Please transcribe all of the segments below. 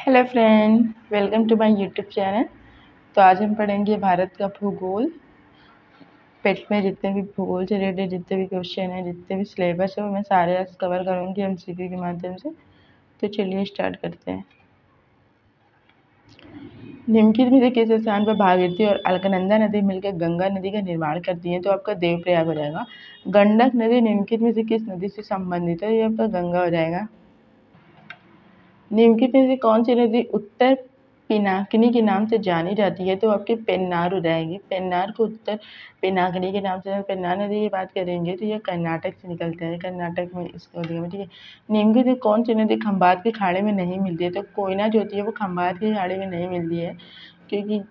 Hello friend, welcome to my YouTube channel. तो आज हम पढ़ेंगे भारत का भूगोल। पेट में जितने भी भूगोल से रिलेटेड जितने भी क्वेश्चन हैं, जितने भी सिलेबस है, वो मैं सारे आज कवर करूँगी एमसीक्यू के माध्यम से। तो चलिए स्टार्ट करते हैं। निम्नलिखित में से किस स्थान पर भागीरथी और अलकनंदा नदी मिलकर गंगा नदी का निर्माण करती हैं? तो आपका देवप्रयाग हो जाएगा। गंडक नदी निम्नलिखित में से किस नदी से संबंधित है? ये आपका गंगा हो जाएगा। निम्नलिखित में से कौन सी नदी उत्तर पिनाकिनी के नाम से जानी जाती है? तो आपकी पेन्नार हो जाएगी। पेन्नार को उत्तर पिनाकिनी के नाम से, पेन्नार नदी की बात करेंगे तो ये कर्नाटक से निकलता है, कर्नाटक में इसको नदी में, ठीक है। निम्नलिखित में कौन सी नदी खंबात के खाड़ी में नहीं मिलती है? तो कोयना जो होती है वो खंबात की खाड़ी में नहीं मिलती है, क्योंकि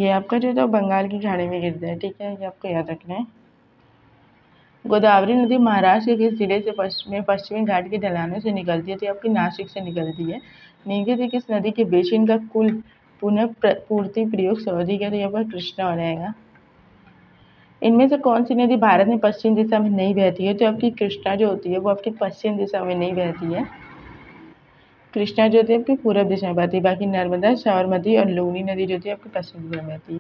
ये आपका जो है बंगाल की खाड़ी में गिरता है, ठीक है। ये आपको याद रखना है। गोदावरी नदी महाराष्ट्र के किस जिले से पश्चिमी घाट की ढलानों से निकलती है? तो आपकी नासिक से निकलती है। निम्नलिखित किस नदी के बेसिन का कुल पुनः पूर्ति प्रयोग सर्वाधिक है? तो यहाँ पर कृष्णा हो जाएगा। इनमें से कौन सी नदी भारत में पश्चिम दिशा में नहीं बहती है? तो आपकी कृष्णा जो होती है वो आपकी पश्चिम दिशा में नहीं बहती है। कृष्णा जो होती है आपकी पूर्व दिशा में बहती है। बाकी नर्मदा, साबरमती और लूनी नदी जो होती है आपकी पश्चिम दिशा में बहती है।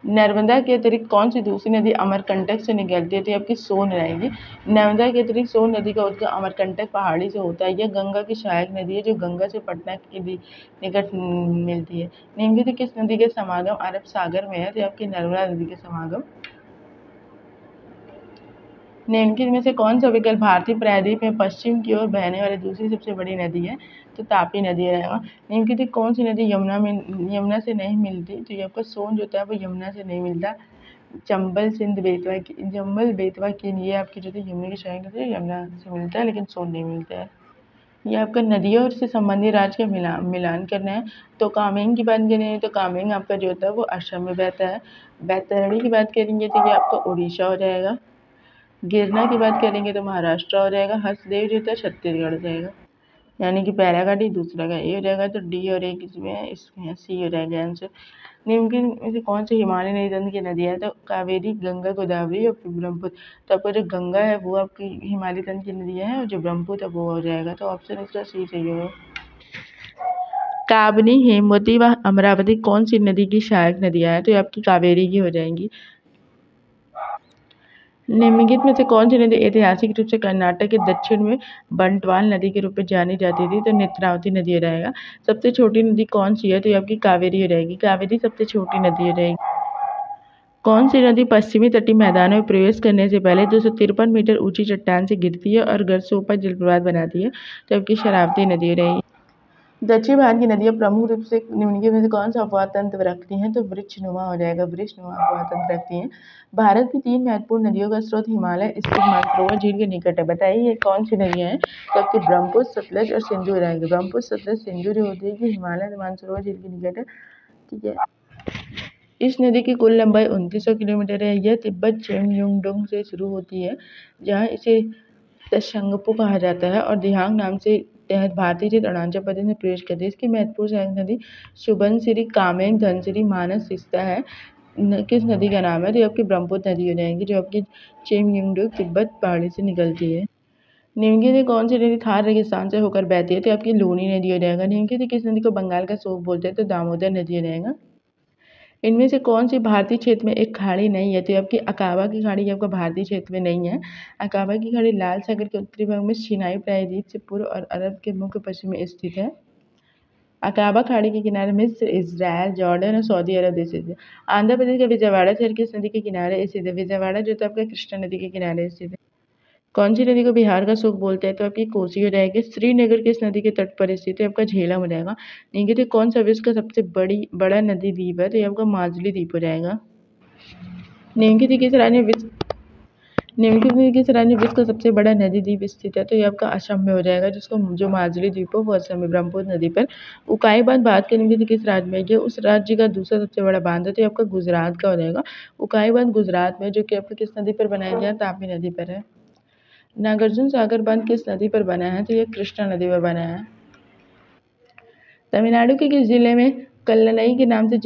नर्मदा के अतिरिक्त कौन सी दूसरी नदी अमरकंटक से निकलती है? तो आपकी सोन रहेगी। नर्मदा के अतिरिक्त सोन नदी का उद्गम अमरकंटक पहाड़ी से होता है। यह गंगा की सहायक नदी है जो गंगा से पटना के निकट मिलती है। निम्नलिखित किस नदी के समागम अरब सागर में है? तो आपकी नर्मदा नदी के समागम। निम्नलिखित में से कौन सा विकल्प भारतीय प्रायद्वीप में पश्चिम की ओर बहने वाली दूसरी सबसे बड़ी नदी है? तो तापी नदी रहेगा। निम्नलिखित कौन सी नदी यमुना से नहीं मिलती? तो ये आपका सोन जो होता है वो यमुना से नहीं मिलता। चंबल सिंध बेतवा की, जम्बल बेतवा की, ये आपकी जो है यमुना की सहायक नदी यमुना से मिलता है, लेकिन सोन नहीं मिलता है। ये आपका नदियों से संबंधित राज्य का मिलान करना है। तो कामेंग की बात करें तो कामेंग आपका जो होता है वो असम में बहता है। बैतरणी की बात करेंगे तो ये आपका उड़ीसा हो जाएगा। गिरना की बात करेंगे तो महाराष्ट्र हो जाएगा। हसदेव जो होता है छत्तीसगढ़ हो जाएगा। यानी कि पहला का डी दूसरा का ए हो जाएगा। तो डी और ए किसमें है? इसमें सी हो जाएगा आंसर। निम्नलिखित में से कौन सी हिमालय नदी तंत्र की नदी है? तो कावेरी, गंगा, गोदावरी और फिर ब्रह्मपुत्र। तो आपका जो गंगा है वो आपकी हिमालय तंत्र की नदी है, और जो ब्रह्मपुत्र है वो हो जाएगा। तो ऑप्शन इसका सी सही होगा। काबनी, हेमवती व अमरावती कौन सी नदी की सहायक नदियां हैं? तो ये आपकी कावेरी की हो जाएंगी। निम्नलिखित में से कौन सी नदी ऐतिहासिक रूप से कर्नाटक के दक्षिण में बंटवाल नदी के रूप में जानी जाती थी? तो नेत्रावती नदी हो जाएगा। सबसे छोटी नदी कौन सी है? तो ये आपकी कावेरी हो जाएगी। कावेरी सबसे छोटी नदी हो जाएगी। कौन सी नदी पश्चिमी तटीय मैदानों में प्रवेश करने से पहले 253 मीटर ऊंची चट्टान से गिरती है और गर्तों पर जलप्रपात बनाती है? तो आपकी शरावती नदी हो जाएगी। दक्षिण भारत की नदियां प्रमुख रूप से निम्नलिखित में से कौन सा अपवाह तंत्र रखती हैं? तो वृक्षनुमा हो जाएगा। वृक्षनुमा अपवाह तंत्र रखती हैं। भारत की 3 महत्वपूर्ण नदियों का स्रोत हिमालय स्थित मानसरोवर झील के निकट है। बताइए ये कौन सी नदियां हैं? तो आपकी ब्रह्मपुत्र, सतलज और सिंधु रहेंगे। ब्रह्मपुत्र, सतलज, सिंधु जो होती है कि हिमालय मानसरोवर झील के निकट है, ठीक है। इस नदी की कुल लंबाई 2900 किलोमीटर है। यह तिब्बत चेमयुंगडोंग से शुरू होती है, जहाँ इसे त्संगपो कहा जाता है, और दिहांग नाम से तहत भारतीय क्षेत्र अरुणाचल प्रदेश में प्रवेश करती है। इसकी महत्वपूर्ण सहायक नदी सुबनसिरी, कामेंग, धनसिरी, मानस, सिस्ता है। किस नदी का नाम है? तो आपकी ब्रह्मपुत्र नदी हो जाएगी, जो आपकी चेमयुंगडोंग तिब्बत पहाड़ी से निकलती है। निम्नलिखित में कौन सी नदी थार रेगिस्तान से होकर बहती है? तो आपकी लूनी नदी हो जाएगा। निम्नलिखित में किस नदी को बंगाल का शोक बोलते हैं? तो दामोदर नदी हो जाएगा। इनमें से कौन सी भारतीय क्षेत्र में एक खाड़ी नहीं है? तो आपकी अकाबा की खाड़ी आपका भारतीय क्षेत्र में नहीं है। अकाबा की खाड़ी लाल सागर के उत्तरी भाग में सिनाई प्रायद्वीप से पूर्व और अरब के मुख्य पश्चिम में स्थित है। अकाबा खाड़ी के किनारे मिस्र, इजराइल, जॉर्डन और सऊदी अरब स्थित है। आंध्र प्रदेश का विजयवाड़ा शहर किस नदी के किनारे स्थित है? विजयवाड़ा जो है आपका कृष्णा नदी के किनारे स्थित है। कौन सी नदी को बिहार का शोक बोलते हैं? तो आपकी कोसी हो जाएगी। श्रीनगर किस नदी के तट पर स्थित है? आपका झेलम हो जाएगा। निम्नलिखित कौन सा विश्व का सबसे बड़ा नदी द्वीप है? तो ये आपका माजुली द्वीप हो जाएगा। निम्नलिखित किस राज्य में विश्व का सबसे बड़ा नदी द्वीप स्थित है? तो ये आपका असम में हो जाएगा, जिसको जो माजुली द्वीप हो वो असम में ब्रह्मपुत्र नदी पर। उकाई बांध भारत के निम्नलिखित किस राज्य में है? ये उस राज्य का दूसरा सबसे बड़ा बांध है, तो ये आपका गुजरात का हो जाएगा। उकाई बांध गुजरात में, जो कि आपका किस नदी पर बनाया गया? तापी नदी पर है। नागार्जुन सागर बांध किस नदी पर बना है? तो ये कृष्णा नदी पर बना है। तमिलनाडु के किस जिले में कल्लनई के नाम से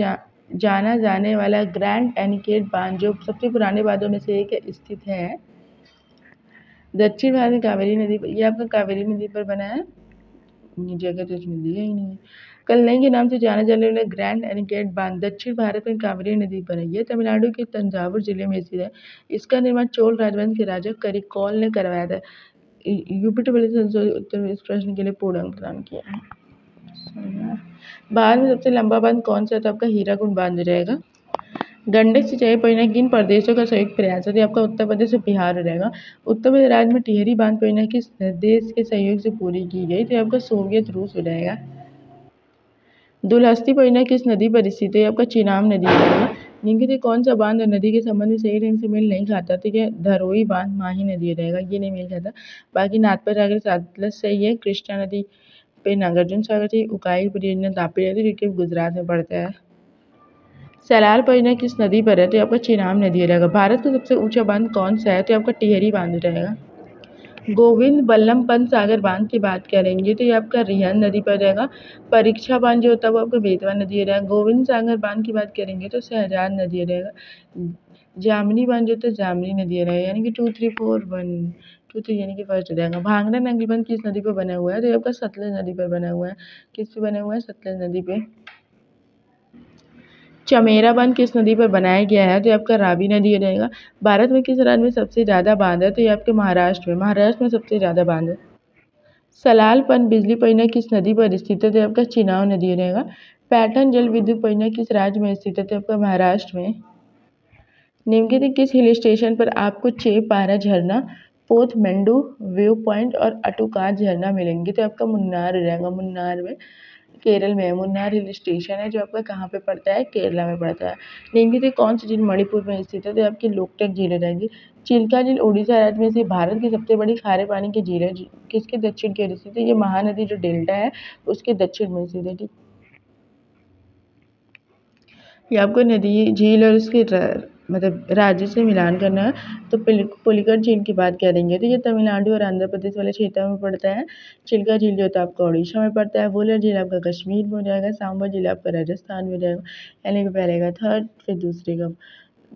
जाना जाने वाला ग्रैंड एनिकेट बांध, जो सबसे पुराने बांधों में से एक है, स्थित है? दक्षिण भारत में कावेरी नदी पर, ये आपका कावेरी नदी पर बना है। जगह तो इसमें दिया ही नहीं है। कल्लई के नाम से जाना जाने वाला ग्रैंड एनीकट बांध दक्षिण भारत में कावेरी नदी पर है। यह तमिलनाडु के तंजावुर जिले में स्थित है। इसका निर्माण चोल राजवंश के राजा करिकोल ने करवाया था। यूपी वाले उत्तर में इस प्रश्न के लिए पूर्ण अंक प्रदान किया है। भारत में सबसे लंबा बांध कौन सा है? तो आपका हीराकुंड बांध रहेगा। गंडक सिंचाई परियोजना किन प्रदेशों का संयुक्त प्रयास है? तो आपका उत्तर प्रदेश और बिहार रहेगा। उत्तर प्रदेश राज्य में टिहरी बांध परियोजना किस देश के सहयोग से पूरी की गई? तो आपका सोवियत रूस हो जाएगा। दुलहस्ती परियोजना किस नदी पर स्थित है? आपका चिनाब नदी रहेगा। निम्नलिखित में कौन सा बांध और नदी के संबंध में सही ढंग से मेल नहीं खाता? तो यह धरोई बांध माही नदी रहेगा, ये नहीं मेल खाता। बाकी नाथपत सागर सातलज सही है। कृष्णा नदी पे नागार्जुन सागर थी। उकाई परियोजना तापी नदी जो कि गुजरात में पड़ता है। सलाल परियोजना किस नदी पर है? तो आपका चिनाब नदी रहेगा। भारत का सबसे ऊंचा बांध कौन सा है? तो आपका टिहरी बांध रहेगा। गोविंद बल्लभ पंत सागर बांध की बात करेंगे तो ये आपका रिहंद नदी पर रहेगा। परीक्षा बांध जो होता है वो आपका बेतवा नदी रहेगा। गोविंद सागर बांध की बात करेंगे तो शहजाद नदी रहेगा। जामनी बांध जो होता है जामनी नदी रहेगा, यानी कि 2 3 4 1 2 3 यानी कि फर्स्ट रहेगा। भांगड़ा नंगल बांध किस नदी पर बना हुआ है? तो ये आपका सतलज नदी पर बना हुआ है। किस पे बना हुआ है? सतलज नदी पे। चमेरा बांध किस नदी पर बनाया गया है? तो ये आपका रावी नदी रहेगा। भारत में किस राज्य में सबसे ज़्यादा बांध है? तो ये आपके महाराष्ट्र में। महाराष्ट्र में सबसे ज़्यादा बांध है। सलाल पन बिजली परियोजना किस नदी पर स्थित है? तो आपका चिनाब नदी रहेगा। पैठन जल विद्युत परियोजना किस राज्य में स्थित है? तो आपका महाराष्ट्र में। निम्नलिखित किस हिल स्टेशन पर आपको चेपारा झरना, पोथमेंडू व्यू पॉइंट और अटुकार झरना मिलेंगे? तो आपका मुन्नार रहेगा। मुन्नार में केरल में है। मुन्नार हिल स्टेशन है जो आपका कहाँ पे पड़ता है? केरला में पड़ता है। निम्नलिखित कौन सी झील मणिपुर में स्थित है? तो आपकी लोकटक झील रहेगी। चिल्का झील उड़ीसा राज्य में से भारत की सबसे बड़ी खारे पानी की झील है। किसके दक्षिण की ओर स्थित है? ये महानदी जो डेल्टा है उसके दक्षिण में स्थित है। ठीक, ये आपको नदी झील और उसके मतलब राज्य से मिलान करना है। तो पुलिकट झील की बात करेंगे तो ये तमिलनाडु और आंध्र प्रदेश वाले क्षेत्र में पड़ता है। चिल्का झील जो होता है आपका उड़ीसा में पड़ता है। वुलर झील आपका कश्मीर में हो जाएगा। सांभर झील आपका राजस्थान में हो जाएगा, यानी कि पहले का थर्ड, फिर दूसरे का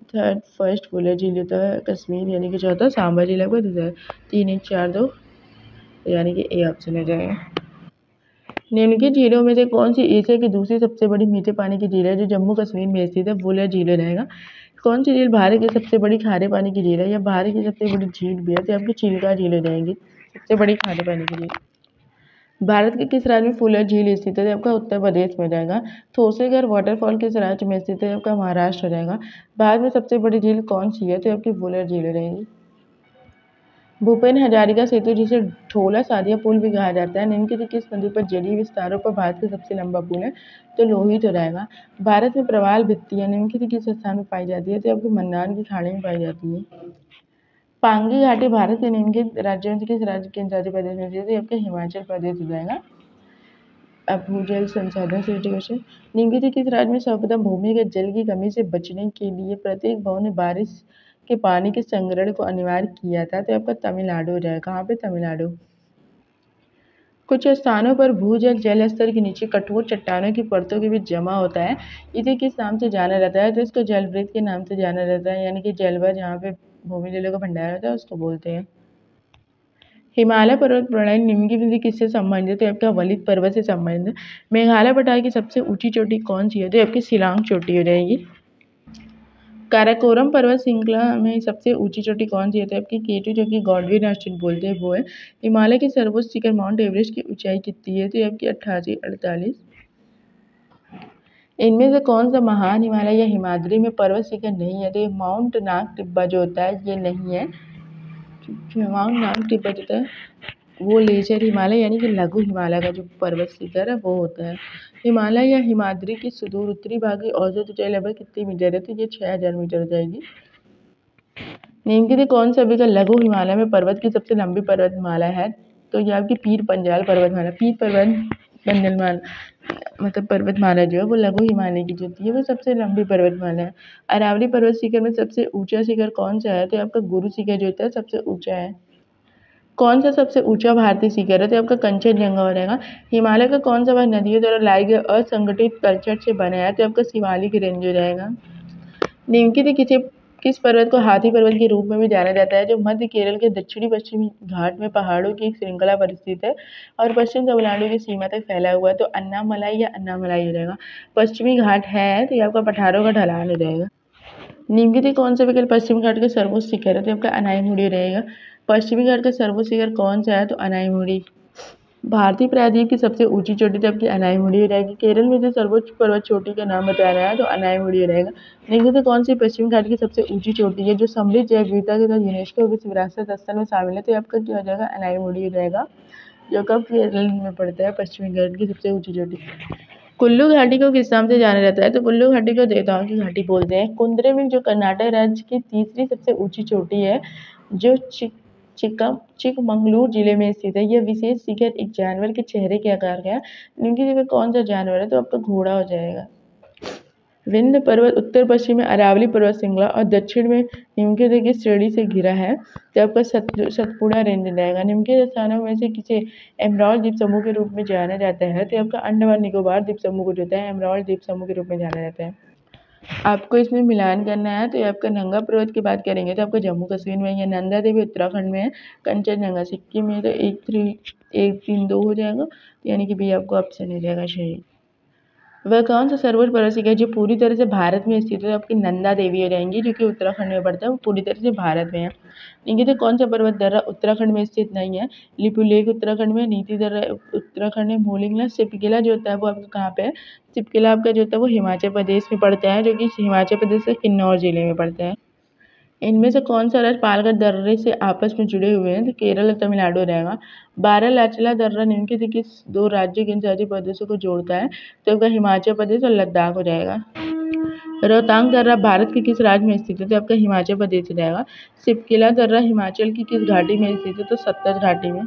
थर्ड। फर्स्ट वुलर झील होता है कश्मीर, यानी कि चौथा। सांभर झील आपका दूसरा। 3 1 4 2, यानी कि ए ऑप्शन हो जाएगा। निम्नलिखित झीलों में से कौन सी एशिया की दूसरी सबसे बड़ी मीठे पानी की झील है? जो जम्मू कश्मीर में स्थित है, वुलर झील रहेगा। कौन सी झील भारत की सबसे बड़ी खारे पानी की झील है? या भारत की सबसे बड़ी झील भी है तो आपकी चिल्का झील हो जाएगी, सबसे बड़ी खारे पानी की झील। भारत के किस राज्य में फुलर झील स्थित है? आपका उत्तर प्रदेश में रहेगा। थोसेगर वाटरफॉल किस राज्य में स्थित है? आपका महाराष्ट्र रहेगा। भारत में सबसे बड़ी झील कौन सी है? तो आपकी फुलर झील रहेगी। भूपेन हजारिका सेतु जिसे ढोला सादिया पुल भी कहा जाता है, निम्नलिखित किस नदी पर जलीय विस्तारों पर भारत का सबसे लंबा पुल है? तो लोहित हो जाएगा। भारत में प्रवाल भित्तियां निम्नलिखित किस स्थान में पाई जाती है? तो आपको मन्नार की खाड़ी में पाई जाती है। पांगी घाटी भारत के निम्नलिखित राज्यों में से किस राज्य केंद्र प्रदेश में स्थित है? आपका हिमाचल प्रदेश हो जाएगा। अब भूजल संसाधन से क्वेश्चन, निम्नलिखित किस राज्य में सर्वप्रथम भूमिगत जल की कमी से बचने के लिए प्रत्येक गांव ने बारिश के पानी के संग्रहण को अनिवार्य किया था? तो आपका तमिलनाडु हो जाएगा। कहाँ पे? तमिलनाडु। कुछ स्थानों पर भूजल जल स्तर के नीचे कठोर चट्टानों की परतों के बीच जमा होता है, इसे किस नाम से जाना जाता है? तो इसको जलवृत के नाम से जाना जाता है, यानी कि जलभर जहाँ पे भूमि जलों का भंडार होता है उसको बोलते हैं। हिमालय पर्वत प्रणाली निम्नलिखित में से किससे संबंधित है? आपका वलित पर्वत से संबंधित है। मेघालय पठार की सबसे ऊंची चोटी कौन सी है? तो आपकी शिलांग चोटी हो जाएगी। काराकोरम पर्वत श्रृंखला में सबसे ऊंची चोटी कौन सी है? तो आपकी केटू, जो कि गॉडविन ऑस्टिन बोलते हैं, वो है। हिमालय की सर्वोच्च शिखर माउंट एवरेस्ट की ऊंचाई कितनी है? तो ये आपकी 88 इनमें से कौन सा महान हिमालय या हिमाद्री में पर्वत शिखर नहीं है? तो ये माउंट नाग टिब्बा जो होता है ये नहीं है। माउंट नाग टिब्बा जो होता है वो लेजर हिमालय, यानी कि लघु हिमालय का जो पर्वत शिखर है वो होता है। हिमालय या हिमाद्री की सुदूर उत्तरी भाग की औसत ऊंचाई लगभग कितनी मीटर है? तो ये 6000 मीटर हो जाएगी। निम्नलिखित कौन सा विकल्प लघु हिमालय में पर्वत की सबसे लंबी पर्वतमाला है? तो ये आपकी पीर पंजाल पर्वतमाला। पीर मतलब पर्वतमाला जो है वो लघु हिमालय की जो होती है वो सबसे लंबी पर्वतमाला है। अरावली पर्वत शिखर में सबसे ऊंचा शिखर कौन सा है? तो आपका गुरु शिखर जो होता है सबसे ऊंचा है। कौन सा सबसे ऊंचा भारतीय शिखर है? तो आपका कंचनजंगा हो रहेगा। हिमालय का कौन सा भाग नदियों द्वारा लाए गए असंगठित तलछट से बना है? तो आपका शिवालिक रेंज हो जाएगा। निम्नलिखित किसे किस पर्वत को हाथी पर्वत के रूप में भी जाना जाता है, जो मध्य केरल के दक्षिणी पश्चिमी घाट में पहाड़ों की एक श्रृंखला पर स्थित है और पश्चिम तमिलनाडु की सीमा तक फैला हुआ है। तो अन्नामलाई या अन्नामलाई हो जाएगा। पश्चिमी घाट है तो ये आपका पठारों का ढलान हो जाएगा। निम्नलिखित कौन सा विकल्प पश्चिमी घाट का सर्वोच्च शिखर है, तो आपका अनाईमुड़ी रहेगा। पश्चिमी घाट का सर्वोच्च शिखर कौन सा है, तो अनाईमुड़ी। भारतीय प्रायद्वीप की सबसे ऊंची चोटी तो आपकी अनाईमुड़ी हो जाएगी। केरल में जो सर्वोच्च पर्वत चोटी का नाम बताया गया है तो अनाईमुड़ी हो रहेगा। निम्नलिखित कौन सी पश्चिमी घाट की सबसे ऊंची चोटी है जो समृद्ध जैव विविधता के साथ यूनेस्को विश्व विरासत स्थल में शामिल है, तो आपका क्या हो जाएगा, अनाईमुड़ी हो जाएगा, जो कब केरल में पड़ता है पश्चिमी घाट की सबसे ऊंची चोटी। कुल्लू घाटी को किस नाम से जाना जाता है, तो कुल्लू घाटी को देवताओं की घाटी बोलते हैं। कुंद्रेमुख जो कर्नाटक राज्य की तीसरी सबसे ऊंची चोटी है, जो चिकमंगलूर जिले में स्थित है। यह विशेष शिखर एक जानवर के चेहरे के आकार का है। निम्नलिखित में कौन सा जानवर है, तो आपका घोड़ा हो जाएगा। विंध्य पर्वत उत्तर पश्चिम में अरावली पर्वत श्रृंखला और दक्षिण में निम्नलिखित की श्रेणी से घिरा है, तो आपका सतपुड़ा रेंज रहेगा। निम्नलिखित स्थानों में से किसे एमराल्ड द्वीप समूह के रूप में जाना जाता है, तो आपका अंडमान निकोबार द्वीप समूह को जो है एमराल्ड द्वीप समूह के रूप में जाना जाता है। आपको इसमें मिलान करना है, तो आपका नंगा पर्वत की बात करेंगे तो आपका जम्मू कश्मीर में है, नंदा देवी उत्तराखंड में है, कंचनजंगा सिक्किम में, तो 1-3-1-3-2 हो जाएगा, यानी कि बी आपको ऑप्शन हो जाएगा सही। वह कौन सा सर्वोच्च पर्वत शिखर जो पूरी तरह से भारत में स्थित है, आपकी नंदा देवी हो जाएंगी, जो कि उत्तराखंड में पड़ता है, वो पूरी तरह से भारत में है। देखिए तो कौन सा पर्वत दर्रा उत्तराखंड में स्थित नहीं है, लिपुलेख उत्तराखंड में, नीति दर्रा उत्तराखंड में, मोलिंगला सिपकिला जो होता है वो आपका कहाँ पे है, सिपकिला आपका जो होता है वो हिमाचल प्रदेश में पड़ता है, जो कि हिमाचल प्रदेश के किन्नौर जिले में पड़ता है। इनमें से कौन सा राज्य पालघर दर्रे से आपस में जुड़े हुए हैं, तो केरल और तमिलनाडु रहेगा। बारालाचला दर्रा निम्नलिखित किस दो राज्यों के जनजातीय प्रदेशों को जोड़ता है, तो आपका हिमाचल प्रदेश और लद्दाख हो जाएगा। रोहतांग दर्रा भारत के किस राज्य में स्थित है, तो आपका हिमाचल प्रदेश में जाएगा। सिपकिला दर्रा हिमाचल की किस घाटी में स्थित है, तो सतलज घाटी में।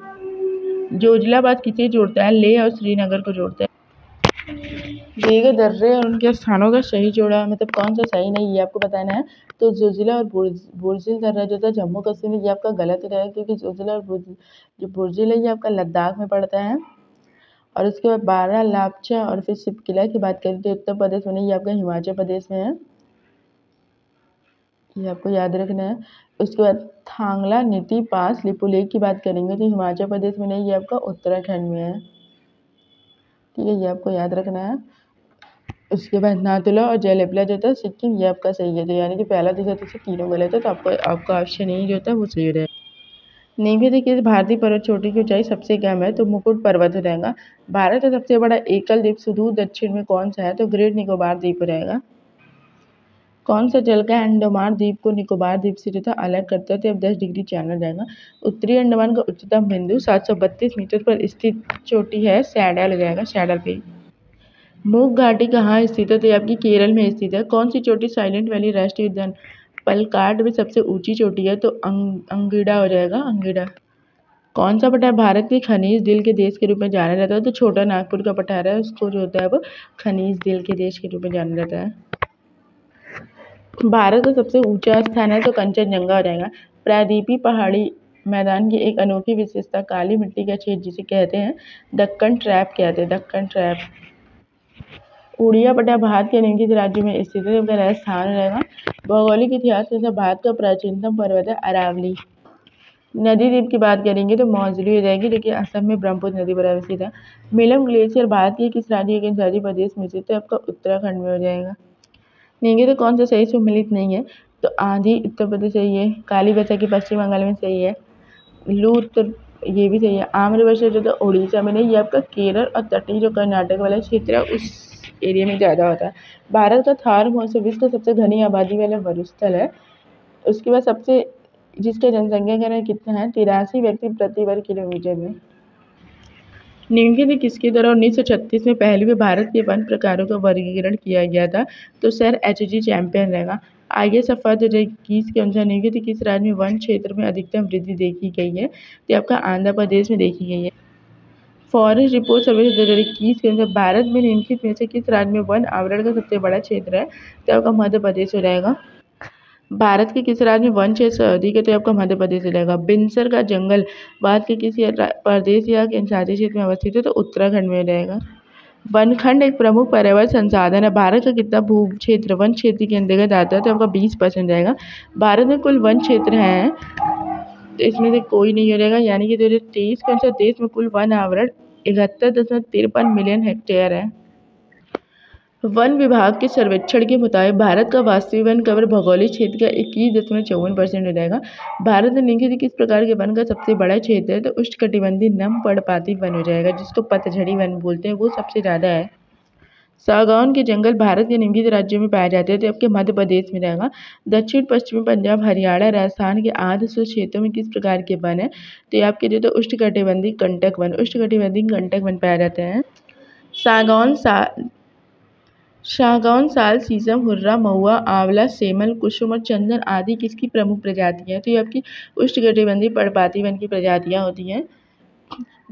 जोजिलाबाद किसे जोड़ता है, लेह और श्रीनगर को जोड़ता है। दिए गए दर्रे और उनके स्थानों का सही जोड़ा मतलब कौन सा सही नहीं, ये आपको बताना है। तो जोजिला और बुर्जिल दर्रा जो था जम्मू कश्मीर में, ये आपका गलत रहेगा, क्योंकि जोजिला और जो बुर्जिल है ये आपका लद्दाख में पड़ता है। और उसके बाद बारालाचा और फिर सिपकिला की बात करें तो उत्तर प्रदेश में नहीं, ये आपका हिमाचल प्रदेश में है, ये आपको याद रखना है। उसके बाद थांगला नीति पास लिपुलेख की बात करेंगे तो हिमाचल प्रदेश में नहीं, ये आपका उत्तराखंड में है, ठीक है, ये आपको याद रखना है। उसके बाद नाथुला और जयलेपला जो था सिक्किम, ये आपका सही है, तो यानी कि पहला दूसरा तीसरा तीनों गलत है, तो आपका ऑप्शन ही जो होता है वो सही रहेगा। निम्नलिखित किस भारतीय पर्वत चोटी की ऊंचाई सबसे कम है, तो मुकुट पर्वत हो जाएगा। भारत का सबसे बड़ा एकल द्वीप सुदूर दक्षिण में कौन सा है, तो ग्रेट निकोबार द्वीप हो जाएगा। कौन सा जल का अंडमान द्वीप को निकोबार द्वीप से जो था अलग करता है, तो अब 10 डिग्री चैनल जाएगा। उत्तरी अंडमान का उच्चतम बिंदु 732 मीटर पर स्थित चोटी है, सैडल हो जाएगा, सैडल पे। मूक घाटी कहाँ स्थित है, तो ये आपकी केरल में स्थित है। कौन सी चोटी साइलेंट वैली राष्ट्रीय उद्यान पलकाड में सबसे ऊंची चोटी है, तो अंगिडा हो जाएगा, अंगिडा। कौन सा पठार भारत के खनिज दिल के देश के रूप में जाना जाता है, तो छोटा नागपुर का पठार है, उसको जो होता है वो खनिज दिल के देश के रूप में जाना जाता है। भारत का सबसे ऊंचा स्थान है तो कंचनजंगा हो जाएगा। प्रायद्वीपीय पहाड़ी मैदान की एक अनोखी विशेषता काली मिट्टी का क्षेत्र जिसे कहते हैं दक्कन ट्रैप कहते हैं, दक्कन ट्रैप। उड़िया पठार भारत के निम्नलिखित राज्यों में स्थित है, तो राजस्थान रहेगा। भौगोलिक इतिहास के अनुसार भारत का प्राचीनतम पर्वत है अरावली। नदी द्वीप की बात करेंगे तो मौजूली हो जाएगी, जो कि असम में ब्रह्मपुत्र नदी पर अवस्थित है। मेलम ग्लेशियर भारत के किस राज्य के जनजातीय प्रदेश में स्थित है, आपका उत्तराखंड में हो जाएगा। नहीं तो कौन सा सही सम्मिलित नहीं है, तो आंधी उत्तर प्रदेश सही है, काली बैसाखी पश्चिम बंगाल में सही है, लू उत्तर ये भी सही है, आम्रवर्षा जो तो उड़ीसा में नहीं, ये आपका केरल और तटीय जो कर्नाटक वाला क्षेत्र है उस एरिया में ज़्यादा होता है। भारत का थार महोत्सव विश्व का सबसे घनी आबादी वाला मरुस्थल है। उसके बाद सबसे जिसका जनसंख्या का कितना है, 83 व्यक्ति प्रति वर्ग किलोमीटर में। निम्नलिखित किसके द्वारा 1936 में पहली बार भारत के वन प्रकारों का वर्गीकरण किया गया था, तो सर एच.जी. चैंपियन रहेगा। IAS ऑफ 2021 के अनुसार निम्नलिखित किस राज्य में वन क्षेत्र में अधिकतम वृद्धि देखी गई है, तो आपका आंध्र प्रदेश में देखी गई है। फॉरेस्ट रिपोर्ट सर्वे 2021 के अनुसार भारत में निम्नलिखित में से किस राज्य में वन आवरण का सबसे बड़ा क्षेत्र है, तो आपका मध्य प्रदेश हो जाएगा। भारत के किस राज्य में वन क्षेत्र से अधिक है, तो आपका मध्य प्रदेश रहेगा। बिनसर का जंगल भारत के किसी प्रदेश या केंद्रशासित क्षेत्र में अवस्थित है, तो उत्तराखंड में रहेगा। वनखंड एक प्रमुख पर्यावरण संसाधन है। भारत का कितना भू क्षेत्र वन क्षेत्र के अंतर्गत आता है, तो आपका 20% रहेगा। भारत में कुल वन क्षेत्र हैं, तो इसमें से कोई नहीं हो जाएगा, यानी कि 2023 के अनुसार देश में कुल वन आवरण 71.53 मिलियन हेक्टेयर है। वन विभाग के सर्वेक्षण के मुताबिक भारत का वास्तविक वन कवर भौगोलिक क्षेत्र का 21.54% हो जाएगा। भारत में निम्नलिखित किस प्रकार के वन का सबसे बड़ा क्षेत्र है, तो उष्णकटिबंधीय नम पर्णपाती वन हो जाएगा, जिसको पतझड़ी वन बोलते हैं, वो सबसे ज़्यादा है। सागौन के जंगल भारत के निम्नलिखित राज्यों में पाए जाते हैं, तो आपके मध्य प्रदेश में रहेगा। दक्षिण पश्चिमी पंजाब, हरियाणा, राजस्थान के आर्द्र शुष्क क्षेत्रों में किस प्रकार के वन है, तो ये आपके जो तो उष्णकटिबंधीय कंटक वन पाए जाते हैं। सागौन, साल, शीशम, हुर्रा, महुआ, आंवला, सेमल, कुसुम और चंदन आदि किसकी प्रमुख प्रजातियां हैं, तो ये आपकी उष्णकटिबंधीय पर्णपाती वन की प्रजातियां होती हैं।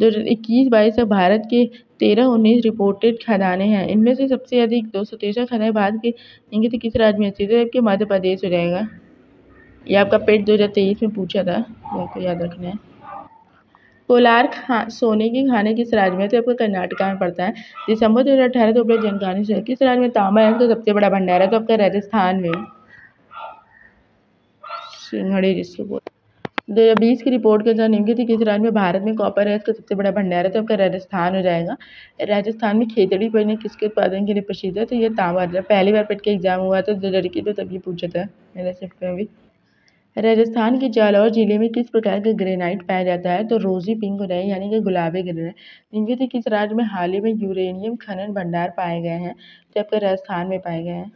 2021-22 तक भारत के 13-19 रिपोर्टेड खदानें हैं। इनमें से सबसे अधिक 263 खदानें भारत के निम्नलिखित किस राज्य में स्थित है, जबकि मध्य प्रदेश हो जाएगा। ये आपका पेट 2023 में पूछा था, आपको याद रखना है। कोलार सोने के खाने किस राज्य में, तो आपको कर्नाटका में पड़ता है। दिसंबर 2018 को उपलब्ध जानकारी से किस राज्य में तांबा है तो सबसे बड़ा भंडार है, तो आपका राजस्थान में सिंहड़ी जिसको बोलते हैं। 2020 की रिपोर्ट के अनुसार निम्नलिखित किस राज्य में भारत में कॉपर है, इसका सबसे बड़ा भंडार है, तो आपका राजस्थान हो जाएगा। राजस्थान में खेतड़ी परिणय किसके उत्पादन के लिए प्रसिद्ध है, तो ये तांबा है। पहली बार पेट का एग्जाम हुआ था जो लड़की तो तभी पूछा था मेरे शिफ्ट में भी। राजस्थान के जालौर जिले में किस प्रकार का ग्रेनाइट पाया जाता है, तो रोजी पिंक हो जाएगा, यानी कि गुलाबी ग्रेनाइट। निम्नलिखित किस राज्य में हाल ही में यूरेनियम खनन भंडार पाए गए हैं, तो आपके राजस्थान में पाए गए हैं।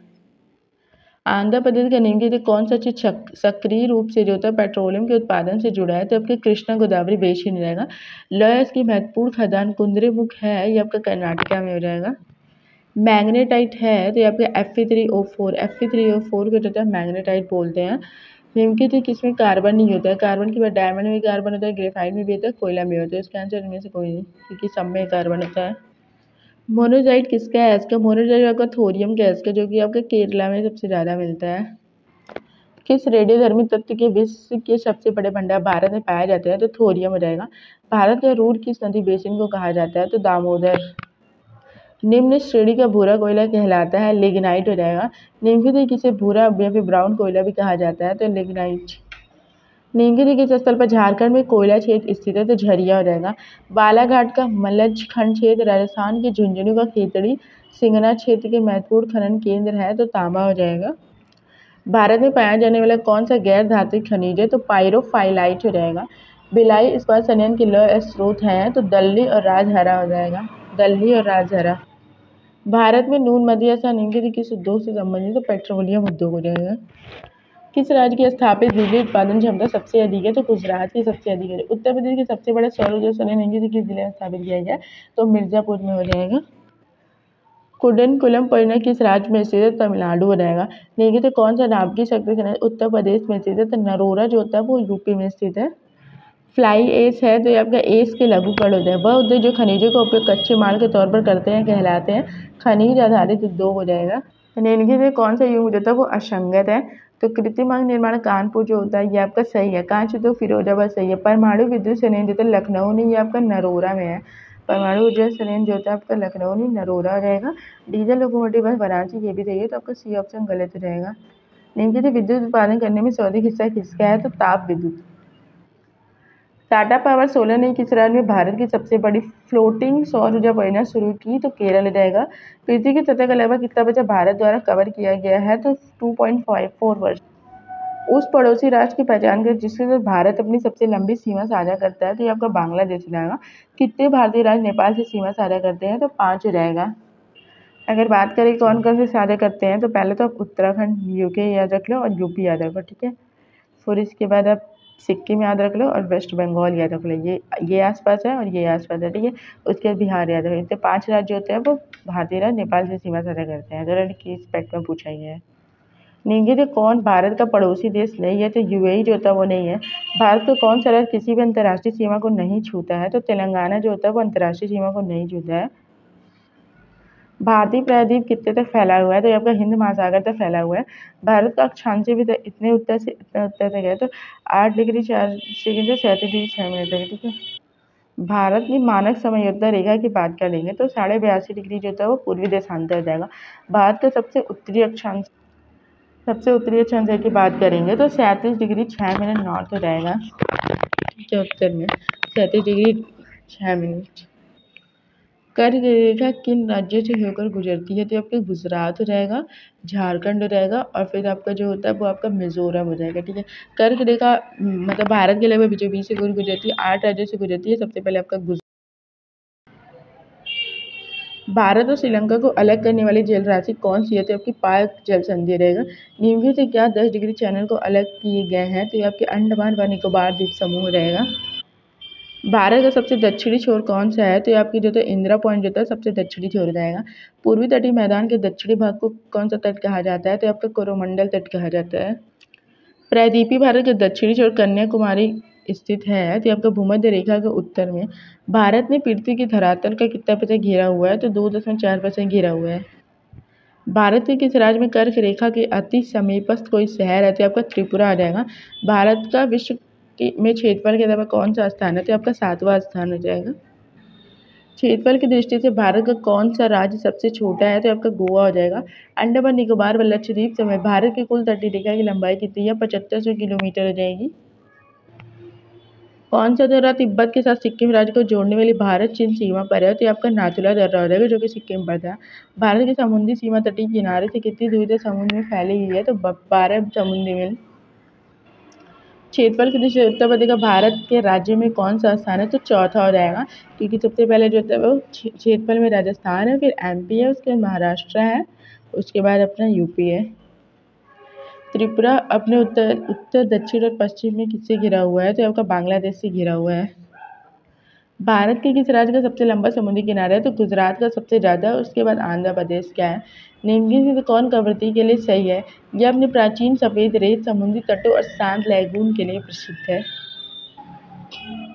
आंध्र प्रदेश का निम्नलिखित कौन सा क्षेत्र सक्रिय रूप से जो है पेट्रोलियम के उत्पादन से जुड़ा है, तो आपके कृष्णा गोदावरी बेसिन रहेगा। लौह की महत्वपूर्ण खदान कुंद्रेमुख है, ये आपका कर्नाटका में हो जाएगा। मैग्नेटाइट है, तो ये आपके Fe3O4 को जो है मैग्नेटाइट बोलते हैं। निम्नलिखित किसमें कार्बन नहीं होता है, कार्बन के बाद डायमंड में कार्बन होता है, ग्रेफाइट में भी होता है, कोयला में होता है। इसका आंसर इनमें से कोई नहीं, क्योंकि सब में कार्बन होता है। मोनोजाइट किसका है, इसका मोनोजाइट आपका थोरियम गैस का, जो कि आपका केरला में सबसे ज़्यादा मिलता है। किस रेडियोधर्मी तत्व के विश्व के सबसे बड़े भंडार भारत में पाए जाते हैं, तो थोरियम हो जाएगा। भारत का रूर किस नदी बेसिन को कहा जाता है, तो दामोदर। निम्न श्रेणी का भूरा कोयला कहलाता है, लिग्नाइट हो जाएगा। निम्नलिखित किसे भूरा या फिर ब्राउन कोयला भी कहा जाता है, तो लिग्नाइट। निम्नलिखित किस स्थल पर झारखंड में कोयला क्षेत्र स्थित है, तो झरिया हो जाएगा। बालाघाट का मलज खंड क्षेत्र राजस्थान के झुंझुनू का खेतड़ी सिंगना क्षेत्र के महत्वपूर्ण खनन केंद्र है, तो तांबा हो जाएगा। भारत में पाया जाने वाला कौन सा गैर धात्विक खनिज है, तो पायरोफाइलाइट हो जाएगा। भिलाई इस्पात संयंत्र के लौह स्रोत हैं, तो दल्ली और राजहरा हो जाएगा। दल्ली और राजहरा। भारत में नून मदिरा निम्नलिखित किस उद्योग से संबंधित, तो पेट्रोलियम उद्योग हो जाएगा। किस राज्य की स्थापित बिजली उत्पादन क्षमता सबसे अधिक है, तो गुजरात की सबसे अधिक है। उत्तर प्रदेश के सबसे बड़ा सौर ऊर्जा संयंत्र निम्नलिखित किस जिले में स्थापित किया गया, तो मिर्जापुर में हो जाएगा। कुडनकुलम परियोजना किस राज्य में स्थित है, तमिलनाडु हो जाएगा। निम्नलिखित कौन सा नाभिकीय शक्ति संयंत्र उत्तर प्रदेश में स्थित है, तो नरोरा जो होता है वो यूपी में स्थित है। फ्लाई एश है, तो ये आपका एश के लघुकरण होते हैं। वह उद्योग जो खनिजों का उपयोग कच्चे माल के तौर पर करते हैं कहलाते हैं खनिज आधारित उद्योग हो जाएगा। निम्नलिखित में कौन सा युग जो होता है वो असंगत है, तो कृत्रिम अंग निर्माण कानपुर जो होता है ये आपका सही है। कांच उद्योग फिरोजाबाद सही है। परमाणु विद्युत संयंत्र जो होता है लखनऊ नहीं, ये आपका नरोरा में है। परमाणु ऊर्जा संयंत्र जो होता है आपका लखनऊ नहीं नरोरा हो जाएगा। डीजल लोकोमोटिव बस वाराणसी, ये भी सही है, तो आपका सी ऑप्शन गलत हो जाएगा। निम्नलिखित विद्युत उत्पादन करने में सर्वाधिक हिस्सा किसका है, तो ताप विद्युत। टाटा पावर सोलर ने किस राज्य में भारत की सबसे बड़ी फ्लोटिंग सौर ऊर्जा परियोजना शुरू की, तो केरल हो जाएगा। पृथ्वी की सतह का लगभग कितना बचा भारत द्वारा कवर किया गया है, तो 2.54%। उस पड़ोसी राष्ट्र की पहचान कर जिसके साथ भारत अपनी सबसे लंबी सीमा साझा करता है, तो ये आपका बांग्लादेश हो जाएगा। कितने भारतीय राज्य नेपाल से सीमा साझा करते हैं, तो 5 हो जाएगा। अगर बात करें कौन कौन से साझा करते हैं, तो पहले तो आप उत्तराखंड यूके याद रख लो और यूपी याद रखो, ठीक है। फिर इसके बाद आप सिक्किम याद रख लो और वेस्ट बंगाल याद रख लो, ये आसपास है और ये आसपास है, ठीक है। उसके बाद बिहार याद रख लो। इतने 5 राज्य होते हैं वो भारतीय राज्य नेपाल से सीमा साझा करते हैं, जो कि इस पैक्ट में पूछा गया है। निम्नलिखित कौन भारत का पड़ोसी देश नहीं है, तो यूएई जो होता है वो नहीं है। भारत का कौन सा राज्य किसी भी अंतर्राष्ट्रीय सीमा को नहीं छूता है, तो तेलंगाना जो होता है वो अंतर्राष्ट्रीय सीमा को नहीं छूता है। भारतीय प्रायद्वीप कितने तक फैला हुआ है, तो ये आपका हिंद महासागर तक फैला हुआ है। भारत का अक्षांश भी इतने उत्तर से इतना उत्तर तक है, तो 8 डिग्री 4 सेकंड से 37 डिग्री 6 मिनट तक है, ठीक है। भारत की मानक समयोत्तर रेखा की बात करेंगे तो 82.5 डिग्री जो होता है वो पूर्वी देशांतर हो जाएगा। भारत का सबसे उत्तरी अक्षांश की बात करेंगे तो 37 डिग्री 6 मिनट नॉर्थ हो जाएगा। ठीक है, उत्तर में 37 डिग्री 6 मिनट। कर्क रेखा किन राज्यों से होकर गुजरती है? तो आपका गुजरात हो जाएगा, झारखंड हो जाएगा और फिर आपका जो होता है वो आपका मिजोरम हो जाएगा। ठीक है, कर्क रेखा मतलब भारत के लगभग बीचों बीच से गुजरती है, 8 राज्यों से गुजरती है। सबसे पहले आपका भारत और श्रीलंका को अलग करने वाली जल राशि कौन सी है? तो आपकी पाक जल संधि रहेगा। निम्नलिखित से क्या 10 डिग्री चैनल को अलग किए गए हैं? तो ये आपके अंडमान व निकोबार द्वीप समूह रहेगा। भारत का सबसे दक्षिणी छोर कौन सा है? तो ये आपकी जो है इंदिरा पॉइंट जो है सबसे दक्षिणी छोर हो जाएगा। पूर्वी तटीय मैदान के दक्षिणी भाग को कौन सा तट कहा जाता है? तो आपका कोरोमंडल तट कहा जाता है। प्रायद्वीपीय भारत के दक्षिणी छोर कन्याकुमारी स्थित है। तो आपका भूमध्य रेखा के उत्तर में। भारत में पृथ्वी की धरातल का कितना % घेरा हुआ है? तो 2.4% घेरा हुआ है। भारत के किस राज्य में कर्क रेखा के अति समीपस्थ कोई शहर है? तो आपका त्रिपुरा आ जाएगा। भारत का विश्व में क्षेत्रफल के अलावा कौन सा स्थान है? तो आपका 7वां स्थान हो जाएगा। क्षेत्रफल की दृष्टि से भारत का कौन सा राज्य सबसे छोटा है? तो आपका गोवा हो जाएगा। अंडमान निकोबार व लक्षद्वीप समेत भारत की कुल तटीय रेखा की लंबाई कितनी है? 7500 किलोमीटर हो जाएगी। कौन सा दर्रा तिब्बत के साथ सिक्किम राज्य को जोड़ने वाली भारत चीन सीमा पर है? तो आपका नाथुला दर्रा हो जाएगा जो कि सिक्किम पर था। भारत की समुद्री सीमा तटीय किनारे से कितनी दूरी तक समुद्र में फैली हुई है? तो 12 समुद्री मील। क्षेत्रफल की दृष्टि से उत्तर प्रदेश का भारत के राज्य में कौन सा स्थान है? तो चौथा हो जाएगा, क्योंकि सबसे पहले जो होता है वो क्षेत्रफल में राजस्थान है, फिर MP है, उसके बाद महाराष्ट्र है, उसके बाद अपना UP है। त्रिपुरा अपने उत्तर दक्षिण और पश्चिम में किससे घिरा हुआ है? तो आपका बांग्लादेश से घिरा हुआ है। भारत के किस राज्य का सबसे लंबा समुद्री किनारा है? तो गुजरात का सबसे ज़्यादा, उसके बाद आंध्र प्रदेश का है। निम्नलिखित में कौन प्रवृत्ति के लिए सही है? यह अपने प्राचीन सफ़ेद रेत, समुद्री तटों और शांत लैगून के लिए प्रसिद्ध है।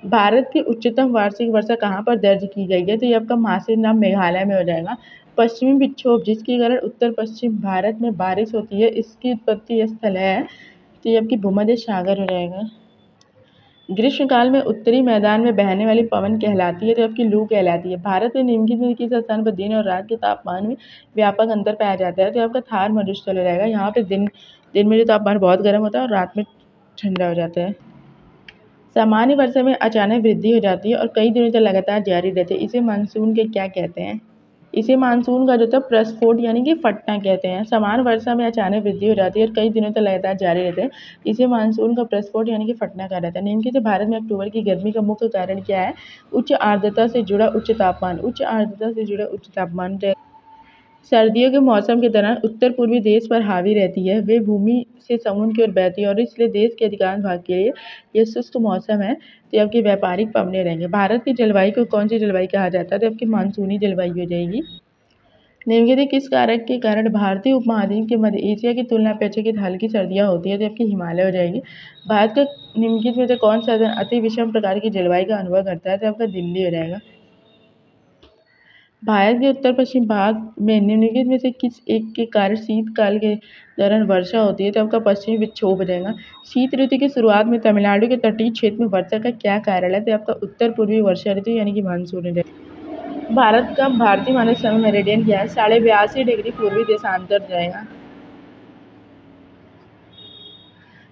भारत की उच्चतम वार्षिक वर्षा कहाँ पर दर्ज की गई है? तो ये आपका मासिर नाम मेघालय में हो जाएगा। पश्चिमी विक्षोभ जिसके कारण उत्तर पश्चिम भारत में बारिश होती है, इसकी उत्पत्ति स्थल है, तो ये आपकी भूमध्य सागर हो जाएगा। ग्रीष्मकाल में उत्तरी मैदान में बहने वाली पवन कहलाती है, तो आपकी लू कहलाती है। भारत में निम्नलिखित में किस स्थान पर दिन और रात के तापमान में व्यापक अंतर पाया जाता है? तो आपका थार मरुस्थल हो जाएगा। यहाँ पे दिन में जो तापमान बहुत गर्म होता है और रात में ठंडा हो जाता है। सामान्य वर्षा में अचानक वृद्धि हो जाती है और कई दिनों तक लगातार जारी रहती है, इसे मानसून के क्या कहते हैं? इसे मानसून का जो था प्रस्फोट यानी कि फटना कहते हैं। समान वर्षा में अचानक वृद्धि हो जाती है और कई दिनों तक लगातार जारी रहते हैं, इसे मानसून का प्रस्फोट यानी कि फटना कहा जाता है। निम्नलिखित से भारत में अक्टूबर की गर्मी का मुख्य कारण क्या है? उच्च आर्द्रता से जुड़ा उच्च तापमान। उच्च आर्द्रता से जुड़ा उच्च तापमान सर्दियों के मौसम के दौरान उत्तर पूर्वी देश पर हावी रहती है, वे भूमि से समुद्र की ओर बहती है और इसलिए देश के अधिकांश भाग के लिए यह शुष्क मौसम है, तो आपकी व्यापारिक पवने रहेंगे। भारत की जलवायु को कौन सी जलवायु कहा जाता है? तो आपकी मानसूनी जलवायु हो जाएगी। निम्नलिखित किस कारक के कारण भारतीय उपमहाद्वीप के मध्य एशिया की तुलना अपेक्षाकृत हल्की सर्दियाँ होती है? तो आपकी हिमालय हो जाएगी। भारत का निम्नलिखित में से कौन सा अति विषम प्रकार की जलवायु का अनुभव करता है? तो आपका दिल्ली हो जाएगा। भारत के उत्तर पश्चिम भाग में निम्नलिखित में से किस एक के कारण शीतकाल के दौरान वर्षा होती है? तो आपका पश्चिमी विक्षोभ रहेगा। शीत ऋतु की शुरुआत में तमिलनाडु के तटीय क्षेत्र में वर्षा का क्या कारण है? तो आपका उत्तर पूर्वी वर्षा ऋतु यानी कि मानसून रहेगा। भारत का भारतीय मानक समय मेरिडियन क्या है? 82.5 डिग्री पूर्वी देशांतर रहेगा।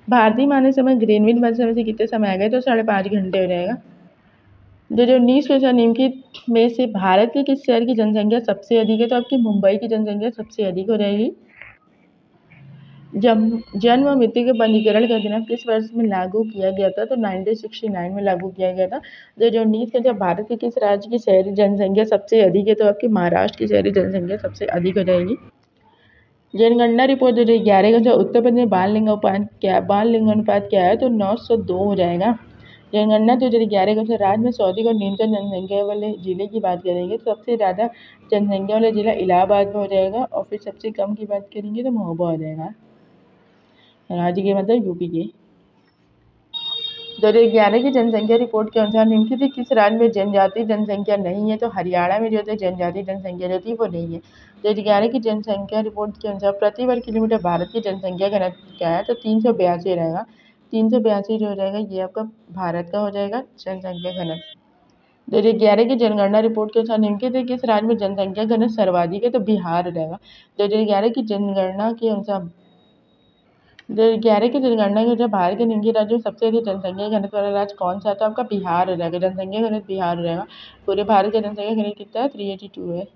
भारतीय मानक समय ग्रीनविच समय से कितने समय आ गए? तो 5.5 घंटे हो जाएगा। 2019 के निम्नलिखित में से भारत के किस शहर की जनसंख्या सबसे अधिक है? तो आपकी मुंबई की जनसंख्या सबसे अधिक हो जाएगी। जन्म और मृत्यु के पंजीकरण का अधिनियम किस वर्ष में लागू किया गया था? तो 1969 में लागू किया गया था। 2019 के जब भारत के किस राज्य की शहरी जनसंख्या सबसे अधिक है? तो आपकी महाराष्ट्र की शहरी जनसंख्या सबसे अधिक हो जाएगी। जनगणना रिपोर्ट 2011 का जो उत्तर प्रदेश में बाल लिंगानुपात क्या है? तो 902 हो जाएगा। जनगणना 2011 के अनुसार राज्य में सर्वाधिक और न्यूनतम जनसंख्या वाले जिले की बात करेंगे तो सबसे ज़्यादा जनसंख्या वाला जिला इलाहाबाद में हो जाएगा और फिर सबसे कम की बात करेंगे तो महोबा हो जाएगा। राज्य के मतलब UP के। 2011 की जनसंख्या रिपोर्ट के अनुसार निम्नलिखित किस राज्य में जनजातीय जनसंख्या नहीं है? तो हरियाणा में जो है जनजातीय जनसंख्या जो थी वो नहीं है। 2011 की जनसंख्या रिपोर्ट के अनुसार प्रति वर्ग किलोमीटर भारत की जनसंख्या घनत्व क्या है? तो 382 रहेगा। 382 जो हो जाएगा ये आपका भारत का हो जाएगा जनसंख्या घनत्व। 2011 की जनगणना रिपोर्ट के अनुसार निम्नलिखित में किस राज्य में जनसंख्या घनत्व सर्वाधिक है? तो बिहार रहेगा। 2011 की जनगणना के अनुसार 2011 की जनगणना के अनुसार भारत के निम्नलिखित राज्यों में सबसे अधिक जनसंख्या घनत्व वाला राज्य कौन सा है? तो आपका बिहार रहेगा। जनसंख्या घनत्व बिहार रहेगा। पूरे भारत का जनसंख्या घनत्व कितना है? 382 है।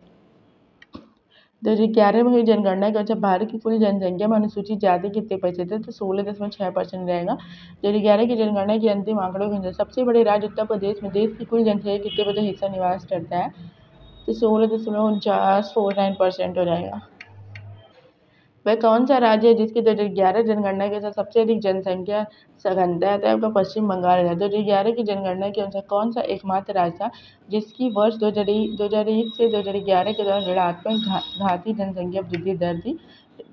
2011 में हुई जनगणना के अनुसार भारत की कुल जनसंख्या में अनुसूचित जाति कितने प्रतिशत है? तो 16.6% रहेगा। 2011 की जनगणना के अंतिम आंकड़ों के अनुसार सबसे बड़े राज्य उत्तर प्रदेश में देश की कुल जनसंख्या कितने प्रतिशत हिस्सा निवास करता है? तो 16.49% हो जाएगा। वह कौन सा राज्य है जिसकी 2011 जनगणना के अनुसार सबसे अधिक जनसंख्या घनत्व है? तो आपका पश्चिम बंगाल है। 2011 की जनगणना के अनुसार कौन सा एकमात्र राज्य था जिसकी वर्ष 2001 से 2011 के दौरान ऋणात्मक घातीय जनसंख्या वृद्धि दर थी?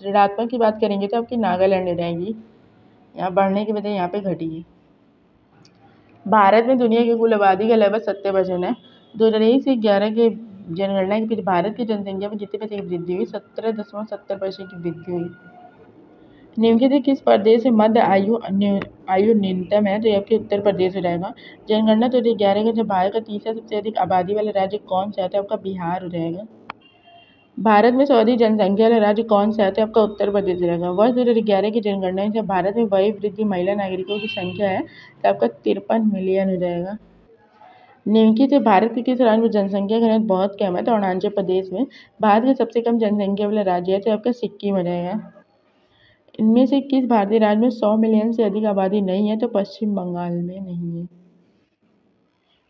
ऋणात्मक की बात करेंगे तो आपकी नागालैंड रहेगी। यहाँ बढ़ने की वजह यहाँ पे घटी है। भारत में दुनिया की कुल आबादी का लगभग 70% है। 2001 से 11 के जनगणना के बीच भारत की जनसंख्या में कितने प्रतिशत की वृद्धि हुई? 17.70% की वृद्धि हुई। निम्नलिखित किस प्रदेश में मध्य आयु न्यूनतम है? तो यह आपके उत्तर प्रदेश में रहेगा। जनगणना 2011 के जब भारत का तीसरा सबसे अधिक आबादी वाला राज्य कौन सा है? तो आपका बिहार हो जाएगा। भारत में सर्वाधिक जनसंख्या वाला राज्य कौन सा है? तो आपका उत्तर प्रदेश रहेगा। वर्ष 2011 की जनगणना से भारत में वयोवृद्ध महिला नागरिकों की संख्या है तो आपका 53 मिलियन हो जाएगा। निम्नलिखित से भारत के किस राज्य में जनसंख्या घनत्व बहुत कम है? तो अरुणाचल प्रदेश में। भारत के सबसे कम जनसंख्या वाला राज्य है तो आपका सिक्किम हो जाएगा। इनमें से किस भारतीय राज्य में 100 मिलियन से अधिक आबादी नहीं है? तो पश्चिम बंगाल में नहीं है।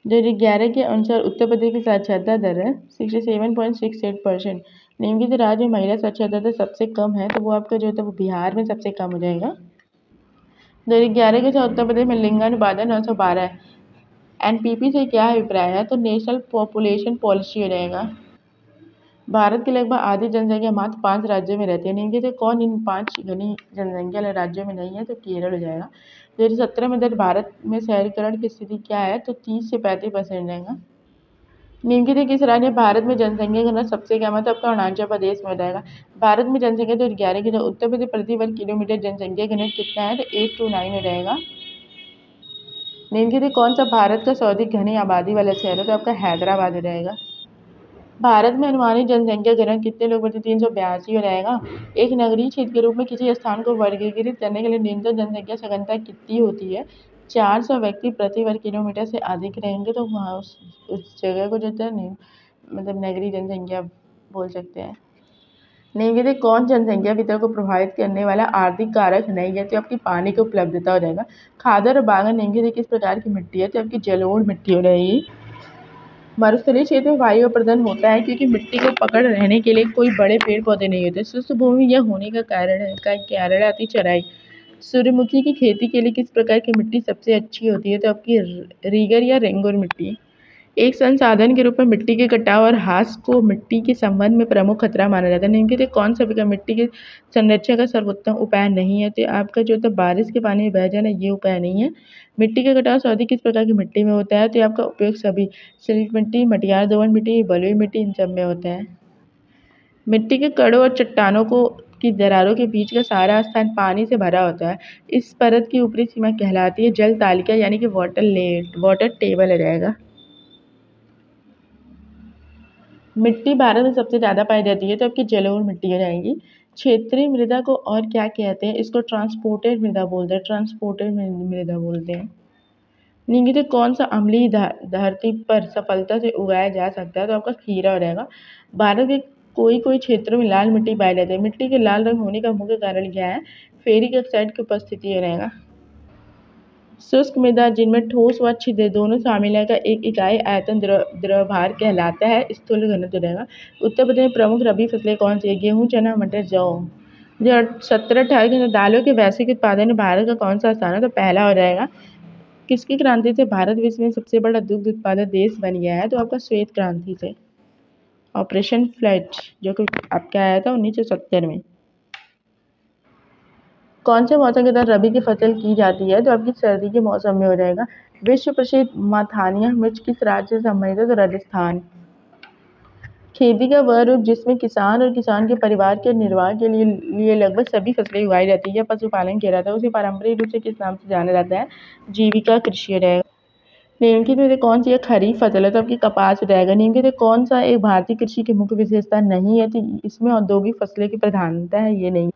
2011 के अनुसार उत्तर प्रदेश की साक्षरता दर है 67.68%। निम्नलिखित राज्य में महिला साक्षरता दर सबसे कम है तो वो आपका जो है वो बिहार में सबसे कम हो जाएगा। 2011 के अनुसार उत्तर प्रदेश में लिंगानुपात 912 है। एनपीपी से क्या अभिप्राय है? तो नेशनल पॉपुलेशन पॉलिसी हो जाएगा। भारत की लगभग आधी जनसंख्या मात्र 5 राज्यों में रहती है। निम्नलिखित से कौन इन 5 घनी जनसंख्या वाले राज्यों में नहीं है? तो केरल हो जाएगा। 2017 में भारत में शहरीकरण की स्थिति क्या है? तो 30 से 35% रहेगा। निम्नलिखित किस राज्य भारत में जनसंख्या घनत्व सबसे कम है? तो आपका अरुणाचल प्रदेश में हो जाएगा। भारत में जनसंख्या 2011 की उत्तर प्रदेश प्रति वर्ग किलोमीटर जनसंख्या घनत्व कितना है? तो 829 हो जाएगा। निम्नलिखित कौन सा भारत का सर्वाधिक घनी आबादी वाला शहर है? तो आपका हैदराबाद हो जाएगा। भारत में अनुमानित जनसंख्या घनत्व कितने लोग प्रति 382 हो जाएगा। एक नगरीय क्षेत्र के रूप में किसी स्थान को वर्गीकृत करने के लिए न्यूनतम जनसंख्या सांद्रता कितनी होती है? 400 व्यक्ति प्रति वर्ग किलोमीटर से अधिक रहेंगे तो वहाँ उस जगह को जो है मतलब नगरीय जनसंख्या बोल सकते हैं। निम्नलिखित कौन जनसंख्या वितरण को प्रभावित करने वाला आर्थिक कारक नहीं है? तो आपकी पानी की उपलब्धता हो जाएगा। खादर और बागान निम्नलिखित किस प्रकार की मिट्टी है? तो आपकी जलोढ़ मिट्टी हो रहेगी। मरुस्थलीय क्षेत्र में वायु प्रदूषण होता है क्योंकि मिट्टी को पकड़ रहने के लिए कोई बड़े पेड़ पौधे नहीं होते। शुष्क भूमि यह होने का कारण आती चराई। सूर्यमुखी की खेती के लिए किस प्रकार की मिट्टी सबसे अच्छी होती है? तो आपकी रीगर या रेंगुर मिट्टी। एक संसाधन के रूप में मिट्टी के कटाव और ह्रास को मिट्टी के संबंध में प्रमुख खतरा माना जाता है। निम्नलिखित कौन सा विकल्प मिट्टी के संरक्षण का सर्वोत्तम उपाय नहीं है? तो आपका जो है बारिश के पानी में बह जाना ये उपाय नहीं है। मिट्टी का कटाव सर्वाधिक किस प्रकार की मिट्टी में होता है? तो आपका उपयोग सभी सिल्ट मिट्टी, मटियार दोमट मिट्टी, बलुई मिट्टी इन सब में होता है। मिट्टी के कणों और चट्टानों की दरारों के बीच का सारा स्थान पानी से भरा होता है। इस परत की ऊपरी सीमा कहलाती है जल तालिका यानी कि वाटर टेबल हो जाएगा। मिट्टी भारत में सबसे ज़्यादा पाई जाती है तो आपकी जलोढ़ मिट्टी हो जाएगी। क्षेत्रीय मृदा को और क्या कहते हैं? इसको ट्रांसपोर्टेड मृदा बोलते हैं। निम्नलिखित कौन सा अम्लीय धरती पर सफलता से उगाया जा सकता है? तो आपका खीरा हो जाएगा। भारत के कोई क्षेत्रों में लाल मिट्टी पाई जाती है। मिट्टी के लाल रंग होने का मुख्य कारण क्या है? फेरिक ऑक्साइड की उपस्थिति हो जाएगा। शुष्क मृदा जिनमें ठोस व छिद्र दोनों शामिल है का एक इकाई आयतन द्रव्यभार कहलाता है। स्थूल घनत्व रहेगा। उत्तर प्रदेश में प्रमुख रबी फसलें कौन सी है? गेहूँ, चना, मटर, जौ। 17-18 के दालों के वैश्विक उत्पादन में भारत का कौन सा स्थान है? तो पहला हो जाएगा। किसकी क्रांति से भारत विश्व में सबसे बड़ा दुग्ध उत्पादक देश बन गया है? तो आपका श्वेत क्रांति से। ऑपरेशन फ्लड जो कि आपका आया था 1970 में। कौन से मौसम के दौरान रबी की फसल की जाती है? तो आपकी सर्दी के मौसम में हो जाएगा। विश्व प्रसिद्ध मथानिया मिर्च किस राज्य से संबंधित है? तो राजस्थान। खेती का वह रूप जिसमें किसान और किसान के परिवार के निर्वाह के लिए लगभग सभी फसलें उगाई जाती है या पशुपालन किया जाता है उसे पारंपरिक रूप से किस नाम से जाना जाता है? जीविका कृषि रहेगा। निम्नलिखित में से कौन सी एक खरीफ फसल है? तो आपकी कपास हो जाएगा। निम्नलिखित में कौन सा एक भारतीय कृषि की मुख्य विशेषता नहीं है? तो इसमें औद्योगिक फसलें की प्रधानता है, ये नहीं।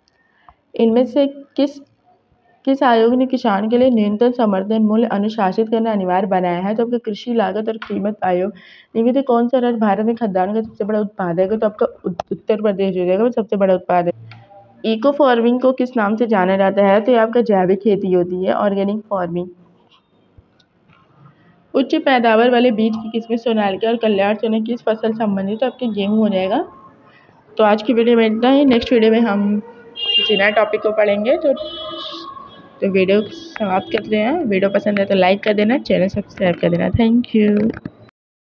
इनमें से किस आयोग ने किसान के लिए न्यूनतम समर्थन मूल्य अनुशासित करना अनिवार्य बनाया है? तो आपका कृषि लागत और कीमत आयोग। निम्नलिखित में कौन सा राज्य भारत में खाद्यान्न का सबसे बड़ा उत्पादक है? तो आपका उत्तर प्रदेश हो जाएगा, वो सबसे बड़ा उत्पादक। इको फार्मिंग को किस नाम से जाना जाता है? तो ये आपका जैविक खेती होती है, ऑर्गेनिक फार्मिंग। उच्च पैदावार वाले बीज की किस्में सोनालिका और कल्याण सोना किस फसल संबंधित? तो आपके गेहूं हो जाएगा। तो आज की वीडियो में इतना ही। नेक्स्ट वीडियो में हम किसी नए टॉपिक को पढ़ेंगे। तो वीडियो समाप्त करते हैं। वीडियो पसंद है तो लाइक कर देना, चैनल सब्सक्राइब कर देना। Thank you.